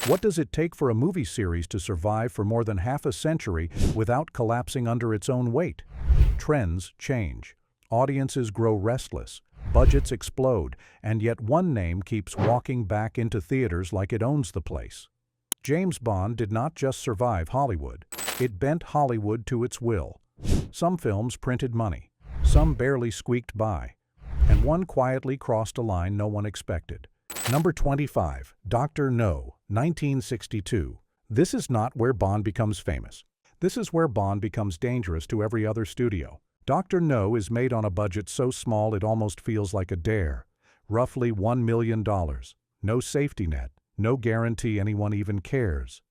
What does it take for a movie series to survive for more than half a century without collapsing under its own weight? Trends change. Audiences grow restless. Budgets explode, and yet one name keeps walking back into theaters like it owns the place. James Bond did not just survive Hollywood. It bent Hollywood to its will. Some films printed money. Some barely squeaked by. And one quietly crossed a line no one expected. Number 25, Dr. No, 1962. This is not where Bond becomes famous. This is where Bond becomes dangerous to every other studio. Dr. No is made on a budget so small it almost feels like a dare. Roughly $1 million. No safety net. No guarantee anyone even cares.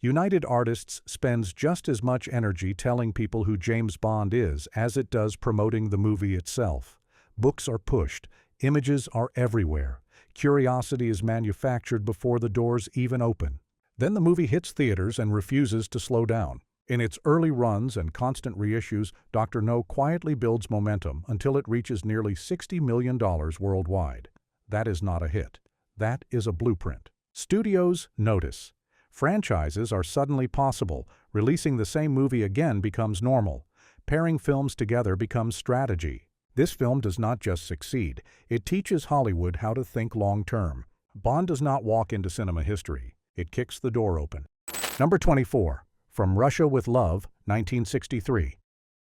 United Artists spends just as much energy telling people who James Bond is as it does promoting the movie itself. Books are pushed. Images are everywhere. Curiosity is manufactured before the doors even open. Then the movie hits theaters and refuses to slow down. In its early runs and constant reissues, Dr. No quietly builds momentum until it reaches nearly $60 million worldwide. That is not a hit. That is a blueprint. Studios notice. Franchises are suddenly possible. Releasing the same movie again becomes normal. Pairing films together becomes strategy. This film does not just succeed. It teaches Hollywood how to think long-term. Bond does not walk into cinema history. It kicks the door open. Number 24. From Russia with Love, 1963.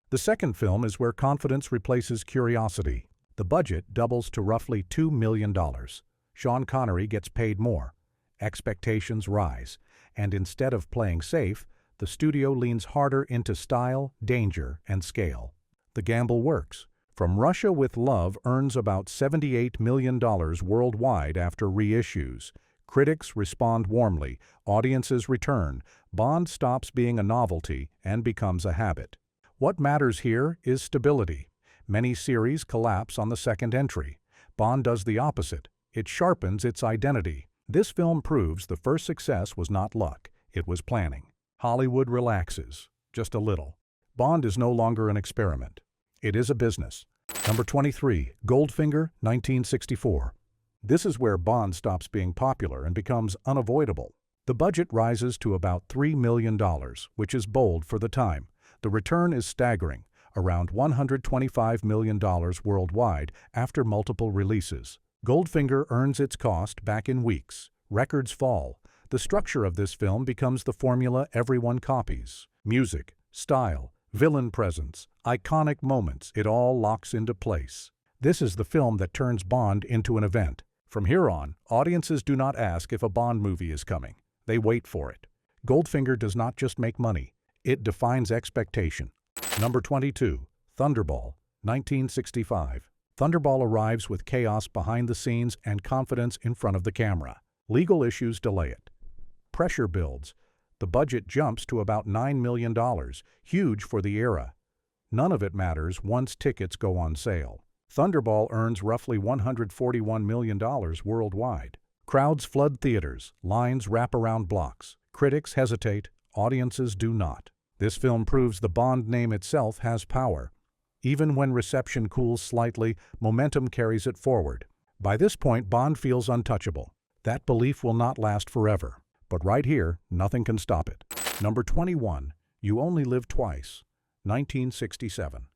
The second film is where confidence replaces curiosity. The budget doubles to roughly $2 million. Sean Connery gets paid more. Expectations rise, and instead of playing safe, the studio leans harder into style, danger, and scale. The gamble works. From Russia with Love earns about $78 million worldwide after reissues. Critics respond warmly, audiences return, Bond stops being a novelty and becomes a habit. What matters here is stability. Many series collapse on the second entry. Bond does the opposite. It sharpens its identity. This film proves the first success was not luck, it was planning. Hollywood relaxes, just a little. Bond is no longer an experiment. It is a business. Number 23, Goldfinger, 1964. This is where Bond stops being popular and becomes unavoidable. The budget rises to about $3 million, which is bold for the time. The return is staggering, around $125 million worldwide after multiple releases. Goldfinger earns its cost back in weeks. Records fall. The structure of this film becomes the formula everyone copies. Music, style, villain presence, iconic moments, it all locks into place. This is the film that turns Bond into an event. From here on, audiences do not ask if a Bond movie is coming. They wait for it. Goldfinger does not just make money. It defines expectation. Number 22, Thunderball, 1965. Thunderball arrives with chaos behind the scenes and confidence in front of the camera. Legal issues delay it. Pressure builds. The budget jumps to about $9 million, huge for the era. None of it matters once tickets go on sale. Thunderball earns roughly $141 million worldwide. Crowds flood theaters, lines wrap around blocks. Critics hesitate, audiences do not. This film proves the Bond name itself has power. Even when reception cools slightly, momentum carries it forward. By this point, Bond feels untouchable. That belief will not last forever. But right here, nothing can stop it. Number 21, You Only Live Twice, 1967.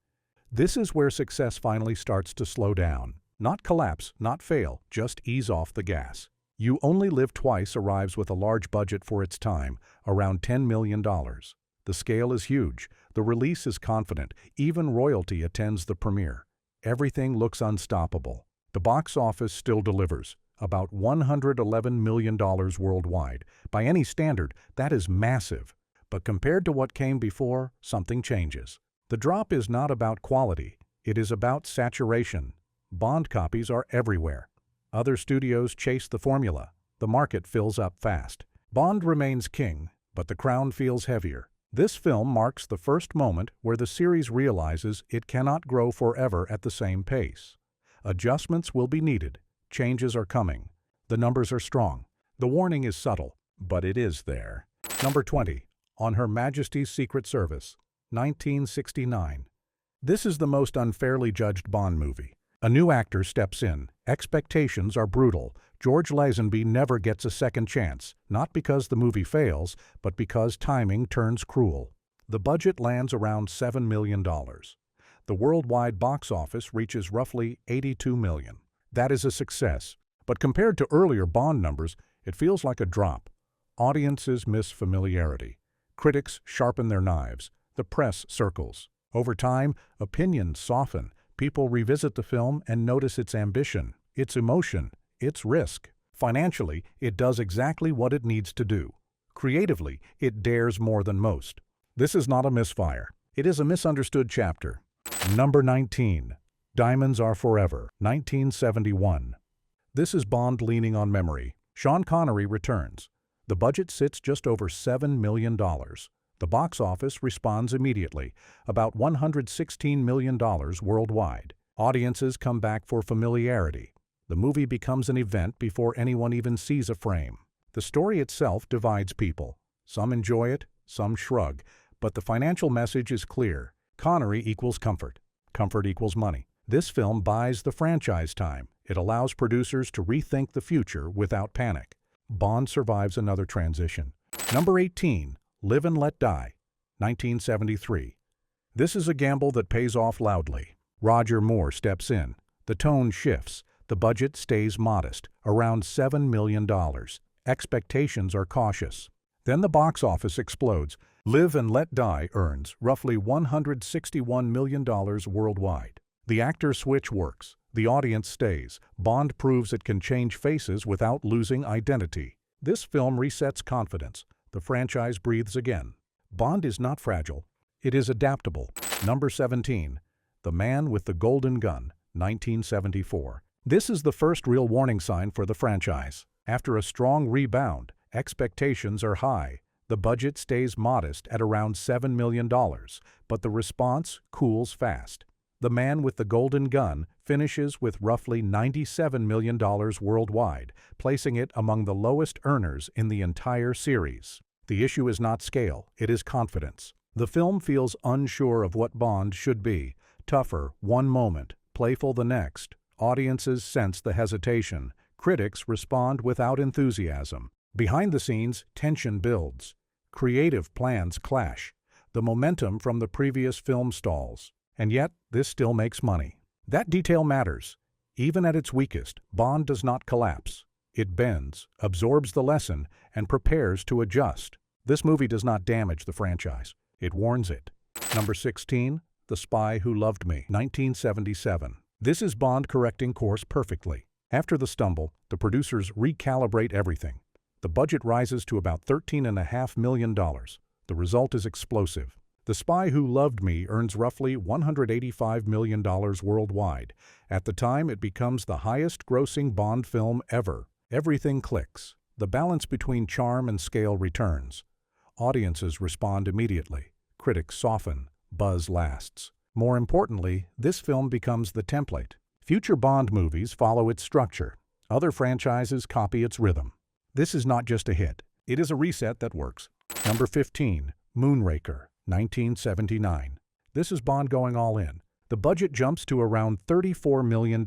This is where success finally starts to slow down. Not collapse, not fail, just ease off the gas. You Only Live Twice arrives with a large budget for its time, around $10 million. The scale is huge. The release is confident. Even royalty attends the premiere. Everything looks unstoppable. The box office still delivers. About $111 million worldwide. By any standard, that is massive. But compared to what came before, something changes. The drop is not about quality. It is about saturation. Bond copies are everywhere. Other studios chase the formula. The market fills up fast. Bond remains king, but the crown feels heavier. This film marks the first moment where the series realizes it cannot grow forever at the same pace. Adjustments will be needed. Changes are coming. The numbers are strong. The warning is subtle, but it is there. Number 20, On Her Majesty's Secret Service, 1969. This is the most unfairly judged Bond movie. A new actor steps in. Expectations are brutal. George Lazenby never gets a second chance, not because the movie fails, but because timing turns cruel. The budget lands around $7 million. The worldwide box office reaches roughly $82 million. That is a success, but compared to earlier Bond numbers, it feels like a drop. Audiences miss familiarity. Critics sharpen their knives. The press circles. Over time, opinions soften. People revisit the film and notice its ambition, its emotion, its risk. Financially, it does exactly what it needs to do. Creatively, it dares more than most. This is not a misfire. It is a misunderstood chapter. Number 19. Diamonds Are Forever, 1971. This is Bond leaning on memory. Sean Connery returns. The budget sits just over $7 million. The box office responds immediately, about $116 million worldwide. Audiences come back for familiarity. The movie becomes an event before anyone even sees a frame. The story itself divides people. Some enjoy it, some shrug, but the financial message is clear. Connery equals comfort. Comfort equals money. This film buys the franchise time. It allows producers to rethink the future without panic. Bond survives another transition. Number 18. Live and Let Die, 1973. This is a gamble that pays off loudly. Roger Moore steps in. The tone shifts. The budget stays modest, around $7 million. Expectations are cautious. Then the box office explodes. Live and Let Die earns roughly $161 million worldwide. The actor switch works. The audience stays. Bond proves it can change faces without losing identity. This film resets confidence. The franchise breathes again. Bond is not fragile. It is adaptable. Number 17. The Man with the Golden Gun, 1974. This is the first real warning sign for the franchise. After a strong rebound, expectations are high. The budget stays modest at around $7 million, but the response cools fast. The Man with the Golden Gun finishes with roughly $97 million worldwide, placing it among the lowest earners in the entire series. The issue is not scale, it is confidence. The film feels unsure of what Bond should be. Tougher one moment, playful the next. Audiences sense the hesitation. Critics respond without enthusiasm. Behind the scenes, tension builds. Creative plans clash. The momentum from the previous film stalls. And yet, this still makes money. That detail matters. Even at its weakest, Bond does not collapse. It bends, absorbs the lesson, and prepares to adjust. This movie does not damage the franchise. It warns it. Number 16. The Spy Who Loved Me, 1977. This is Bond correcting course perfectly. After the stumble, the producers recalibrate everything. The budget rises to about $13.5 million. The result is explosive. The Spy Who Loved Me earns roughly $185 million worldwide. At the time, it becomes the highest-grossing Bond film ever. Everything clicks. The balance between charm and scale returns. Audiences respond immediately. Critics soften. Buzz lasts. More importantly, this film becomes the template. Future Bond movies follow its structure. Other franchises copy its rhythm. This is not just a hit. It is a reset that works. Number 15. Moonraker, 1979. This is Bond going all in. The budget jumps to around $34 million,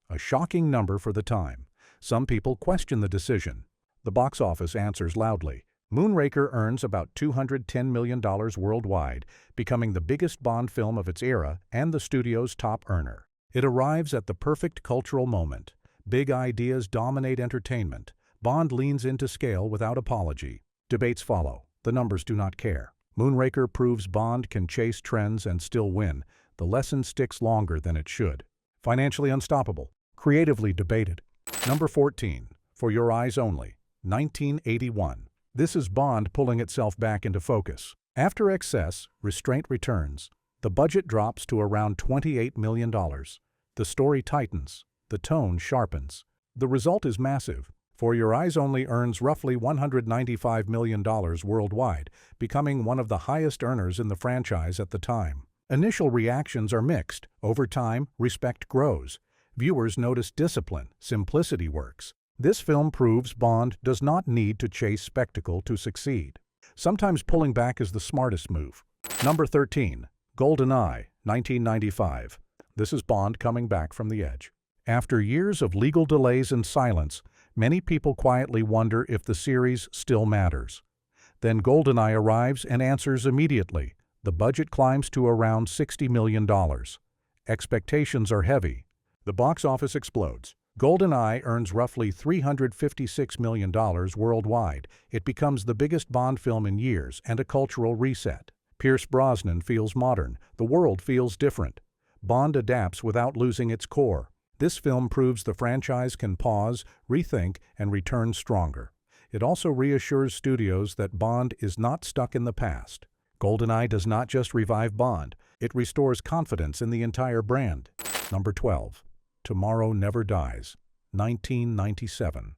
a shocking number for the time. Some people question the decision. The box office answers loudly. Moonraker earns about $210 million worldwide, becoming the biggest Bond film of its era and the studio's top earner. It arrives at the perfect cultural moment. Big ideas dominate entertainment. Bond leans into scale without apology. Debates follow. The numbers do not care. Moonraker proves Bond can chase trends and still win. The lesson sticks longer than it should. Financially unstoppable. Creatively debated. Number 14. For Your Eyes Only, 1981. This is Bond pulling itself back into focus. After excess, restraint returns. The budget drops to around $28 million. The story tightens. The tone sharpens. The result is massive. For Your Eyes Only earns roughly $195 million worldwide, becoming one of the highest earners in the franchise at the time. Initial reactions are mixed. Over time, respect grows. Viewers notice discipline. Simplicity works. This film proves Bond does not need to chase spectacle to succeed. Sometimes pulling back is the smartest move. Number 13. GoldenEye, 1995. This is Bond coming back from the edge. After years of legal delays and silence, Many people quietly wonder if the series still matters. Then GoldenEye arrives and answers immediately. The budget climbs to around $60 million. Expectations are heavy. The box office explodes. GoldenEye earns roughly $356 million worldwide. It becomes the biggest Bond film in years and a cultural reset. Pierce Brosnan feels modern. The world feels different. Bond adapts without losing its core. This film proves the franchise can pause, rethink, and return stronger. It also reassures studios that Bond is not stuck in the past. GoldenEye does not just revive Bond, it restores confidence in the entire brand. Number 12. Tomorrow Never Dies, 1997.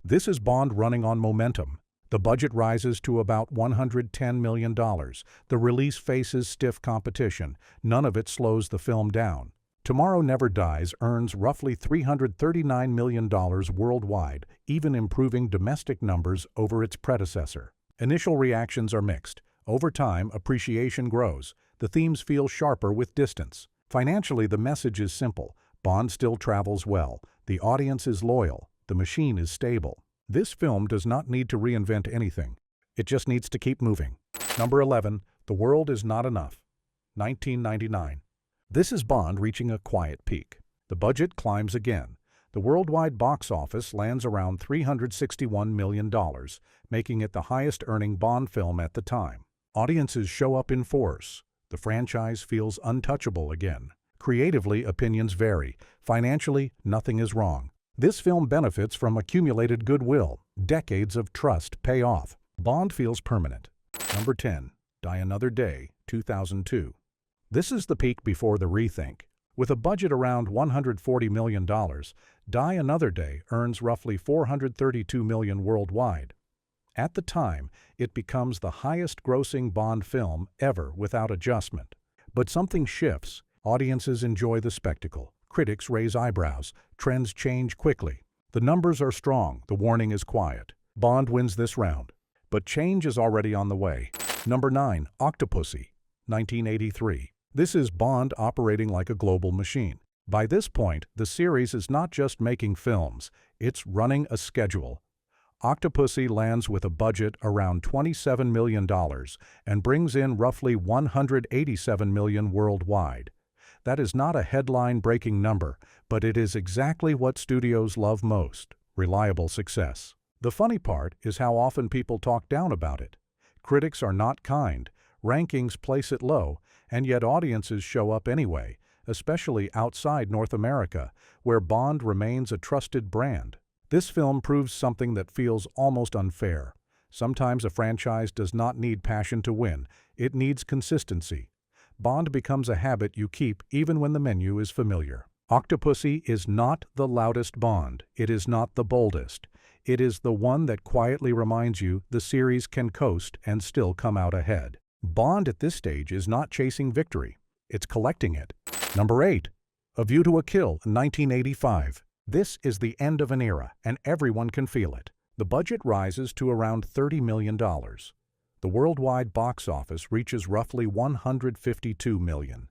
This is Bond running on momentum. The budget rises to about $110 million. The release faces stiff competition. None of it slows the film down. Tomorrow Never Dies earns roughly $339 million worldwide, even improving domestic numbers over its predecessor. Initial reactions are mixed. Over time, appreciation grows. The themes feel sharper with distance. Financially, the message is simple. Bond still travels well. The audience is loyal. The machine is stable. This film does not need to reinvent anything. It just needs to keep moving. Number 11. The World Is Not Enough, 1999. This is Bond reaching a quiet peak. The budget climbs again. The worldwide box office lands around $361 million, making it the highest-earning Bond film at the time. Audiences show up in force. The franchise feels untouchable again. Creatively, opinions vary. Financially, nothing is wrong. This film benefits from accumulated goodwill. Decades of trust pay off. Bond feels permanent. Number 10. Die Another Day, 2002. This is the peak before the rethink. With a budget around $140 million, Die Another Day earns roughly $432 million worldwide. At the time, it becomes the highest-grossing Bond film ever without adjustment. But something shifts. Audiences enjoy the spectacle. Critics raise eyebrows. Trends change quickly. The numbers are strong. The warning is quiet. Bond wins this round. But change is already on the way. Number 9. Octopussy, 1983. This is Bond operating like a global machine. By this point, the series is not just making films. It's running a schedule. Octopussy lands with a budget around $27 million and brings in roughly $187 million worldwide. That is not a headline-breaking number, but it is exactly what studios love most: reliable success. The funny part is how often people talk down about it. Critics are not kind, rankings place it low, and yet audiences show up anyway, especially outside North America, where Bond remains a trusted brand. This film proves something that feels almost unfair. Sometimes a franchise does not need passion to win, it needs consistency. Bond becomes a habit you keep even when the menu is familiar. Octopussy is not the loudest Bond. It is not the boldest. It is the one that quietly reminds you the series can coast and still come out ahead. Bond at this stage is not chasing victory. It's collecting it. Number 8. A View to a Kill, 1985. This is the end of an era, and everyone can feel it. The budget rises to around $30 million. The worldwide box office reaches roughly $152 million.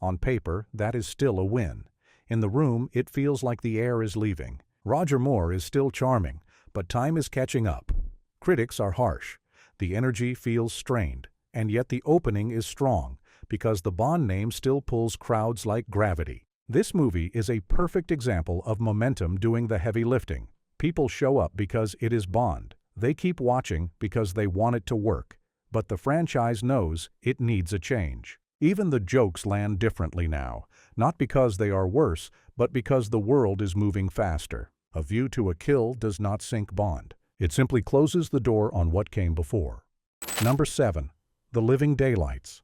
On paper, that is still a win. In the room, it feels like the air is leaving. Roger Moore is still charming, but time is catching up. Critics are harsh. The energy feels strained, and yet the opening is strong, because the Bond name still pulls crowds like gravity. This movie is a perfect example of momentum doing the heavy lifting. People show up because it is Bond. They keep watching because they want it to work. But the franchise knows it needs a change. Even the jokes land differently now, not because they are worse, but because the world is moving faster. A View to a Kill does not sink Bond. It simply closes the door on what came before. Number 7. The Living Daylights,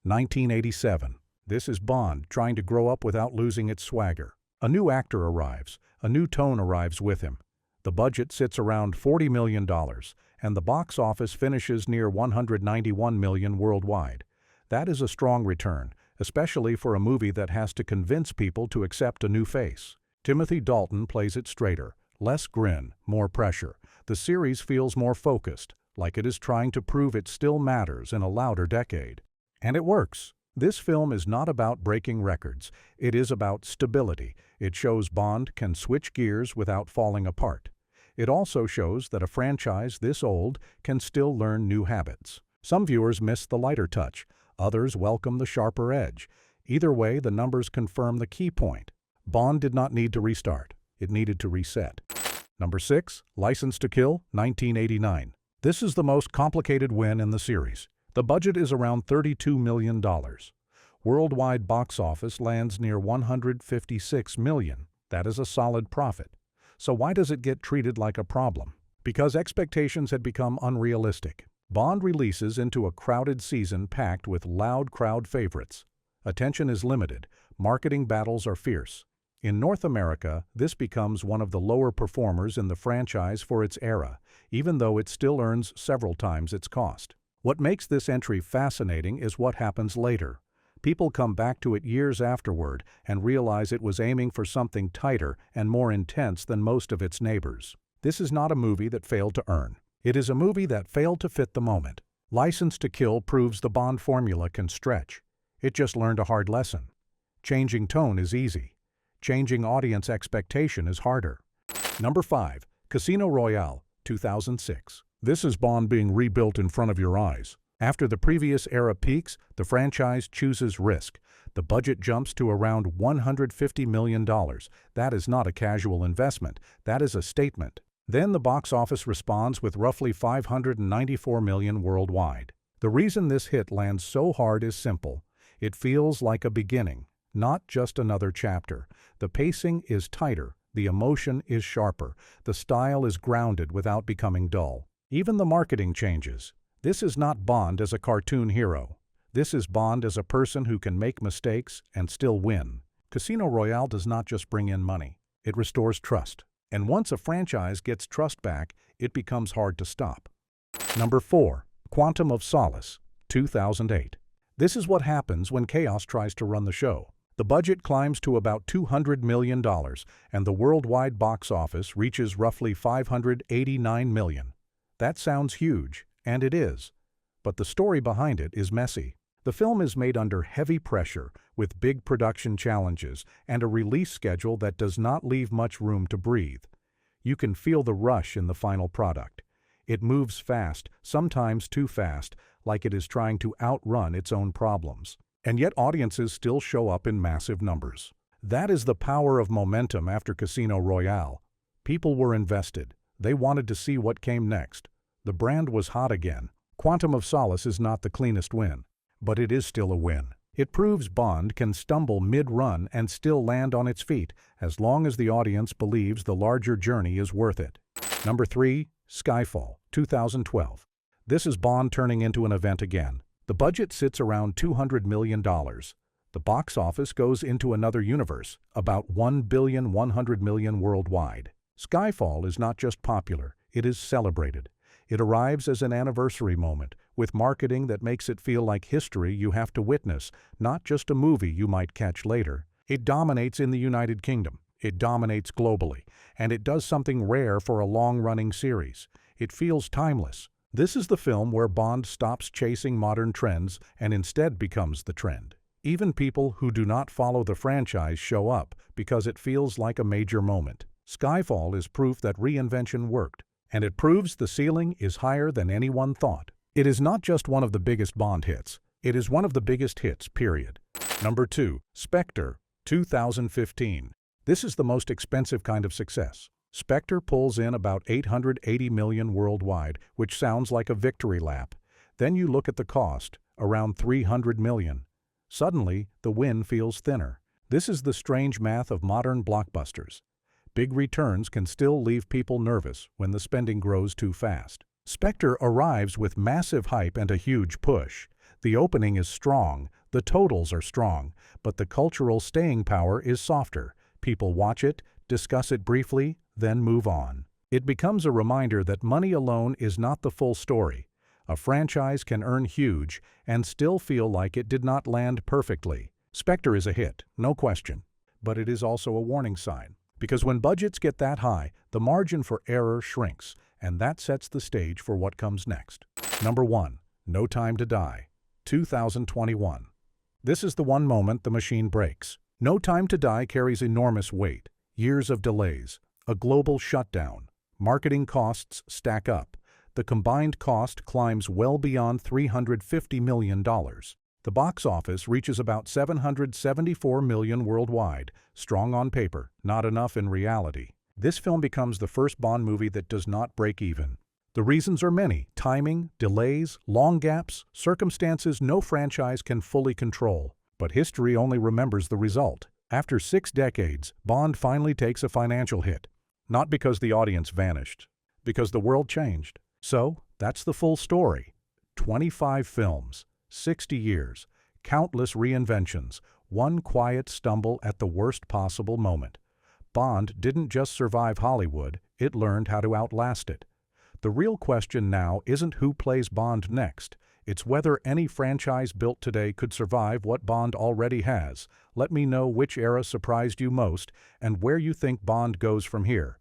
1987. This is Bond trying to grow up without losing its swagger. A new actor arrives. A new tone arrives with him. The budget sits around $40 million, and the box office finishes near $191 million worldwide. That is a strong return, especially for a movie that has to convince people to accept a new face. Timothy Dalton plays it straighter. Less grin, more pressure. The series feels more focused, like it is trying to prove it still matters in a louder decade. And it works. This film is not about breaking records. It is about stability. It shows Bond can switch gears without falling apart. It also shows that a franchise this old can still learn new habits. Some viewers miss the lighter touch, others welcome the sharper edge. Either way, the numbers confirm the key point. Bond did not need to restart. It needed to reset. Number 6, License to Kill, 1989. This is the most complicated win in the series. The budget is around $32 million. Worldwide box office lands near $156 million. That is a solid profit. So why does it get treated like a problem? Because expectations had become unrealistic. Bond releases into a crowded season packed with loud crowd favorites. Attention is limited. Marketing battles are fierce. In North America, this becomes one of the lower performers in the franchise for its era, even though it still earns several times its cost. What makes this entry fascinating is what happens later. People come back to it years afterward and realize it was aiming for something tighter and more intense than most of its neighbors. This is not a movie that failed to earn. It is a movie that failed to fit the moment. License to Kill proves the Bond formula can stretch. It just learned a hard lesson. Changing tone is easy. Changing audience expectation is harder. Number 5, Casino Royale, 2006. This is Bond being rebuilt in front of your eyes. After the previous era peaks, the franchise chooses risk. The budget jumps to around $150 million. That is not a casual investment. That is a statement. Then the box office responds with roughly $594 million worldwide. The reason this hit lands so hard is simple. It feels like a beginning, not just another chapter. The pacing is tighter, the emotion is sharper, the style is grounded without becoming dull. Even the marketing changes. This is not Bond as a cartoon hero. This is Bond as a person who can make mistakes and still win. Casino Royale does not just bring in money. It restores trust. And once a franchise gets trust back, it becomes hard to stop. Number 4, Quantum of Solace, 2008. This is what happens when chaos tries to run the show. The budget climbs to about $200 million, and the worldwide box office reaches roughly $589 million. That sounds huge, and it is. But the story behind it is messy. The film is made under heavy pressure, with big production challenges and a release schedule that does not leave much room to breathe. You can feel the rush in the final product. It moves fast, sometimes too fast, like it is trying to outrun its own problems. And yet audiences still show up in massive numbers. That is the power of momentum after Casino Royale. People were invested. They wanted to see what came next. The brand was hot again. Quantum of Solace is not the cleanest win, but it is still a win. It proves Bond can stumble mid-run and still land on its feet, as long as the audience believes the larger journey is worth it. Number 3, Skyfall, 2012. This is Bond turning into an event again. The budget sits around $200 million. The box office goes into another universe, about $1.1 billion worldwide. Skyfall is not just popular, it is celebrated. It arrives as an anniversary moment, with marketing that makes it feel like history you have to witness, not just a movie you might catch later. It dominates in the United Kingdom. It dominates globally. And it does something rare for a long-running series. It feels timeless. This is the film where Bond stops chasing modern trends and instead becomes the trend. Even people who do not follow the franchise show up because it feels like a major moment. Skyfall is proof that reinvention worked. And it proves the ceiling is higher than anyone thought. It is not just one of the biggest Bond hits. It is one of the biggest hits, period. Number 2, Spectre, 2015. This is the most expensive kind of success. Spectre pulls in about $880 million worldwide, which sounds like a victory lap. Then you look at the cost, around $300 million. Suddenly, the win feels thinner. This is the strange math of modern blockbusters. Big returns can still leave people nervous when the spending grows too fast. Spectre arrives with massive hype and a huge push. The opening is strong, the totals are strong, but the cultural staying power is softer. People watch it, discuss it briefly, then move on. It becomes a reminder that money alone is not the full story. A franchise can earn huge and still feel like it did not land perfectly. Spectre is a hit, no question, but it is also a warning sign. Because when budgets get that high, the margin for error shrinks, and that sets the stage for what comes next. Number 1, No Time to Die, 2021. This is the one moment the machine breaks. No Time to Die carries enormous weight, years of delays, a global shutdown, Marketing costs stack up. The combined cost climbs well beyond $350 million. The box office reaches about $774 million worldwide, strong on paper, not enough in reality. This film becomes the first Bond movie that does not break even. The reasons are many: timing, delays, long gaps, circumstances no franchise can fully control. But history only remembers the result. After 6 decades, Bond finally takes a financial hit. Not because the audience vanished, because the world changed. So, that's the full story. 25 films, 60 years, countless reinventions, one quiet stumble at the worst possible moment. Bond didn't just survive Hollywood, it learned how to outlast it. The real question now isn't who plays Bond next. It's whether any franchise built today could survive what Bond already has. Let me know which era surprised you most and where you think Bond goes from here.